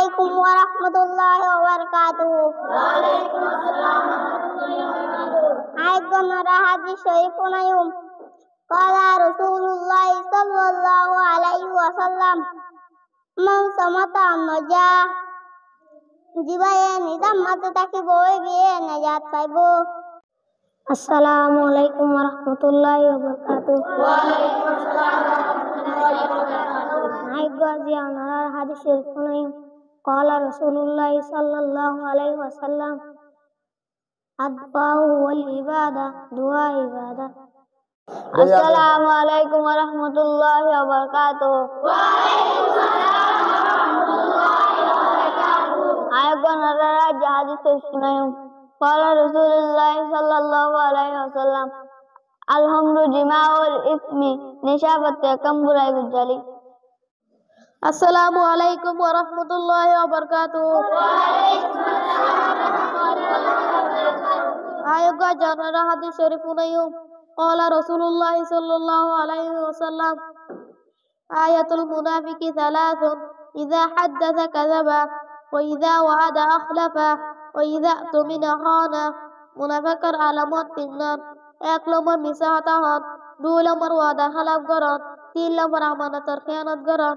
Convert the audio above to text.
عليكم ورحمة الله وبركاته. عيدنا راحة الشريف نيوم. قال رسول الله صلى الله عليه وسلم من صمت النجاة জীবায়ে নিজাম মাতে তাকে বয়ে গিয়ে নাজাত পাইব। আসসালামু আলাইকুম ওয়া রাহমাতুল্লাহি ওয়া বারাকাতুহু। ওয়া আলাইকুম আসসালাম ওয়া রাহমাতুল্লাহি ওয়া বারাকাতুহু। আইগাজি আনার হাদিস শরীফ নাই قال رسول الله صلى الله عليه وسلم الدعاء هو العبادة دعاء عبادة. السلام عليكم ورحمة الله وبركاته. وعليكم السلام ورحمة الله وبركاته. أيقون الرجاء حديث السنين قال رسول الله صلى الله عليه وسلم الحمد جماع الإثم نشابة كمبر الجلي. السلام عليكم ورحمة الله وبركاته. وعليكم السلام ورحمة الله وبركاته. أيقا جانا حديث شريف نيوم قال رسول الله صلى الله عليه وسلم آية المنافق ثلاث إذا حدث كذب وإذا وعد أخلف وإذا اؤتمن خان. মুনাফিকের আলামত তিনজন। 1 নম্বর মিছা কথা হন, 2 নম্বর ওয়াদা খেলাপ করেন, 3 নম্বর আমানতের খেয়ানত করেন,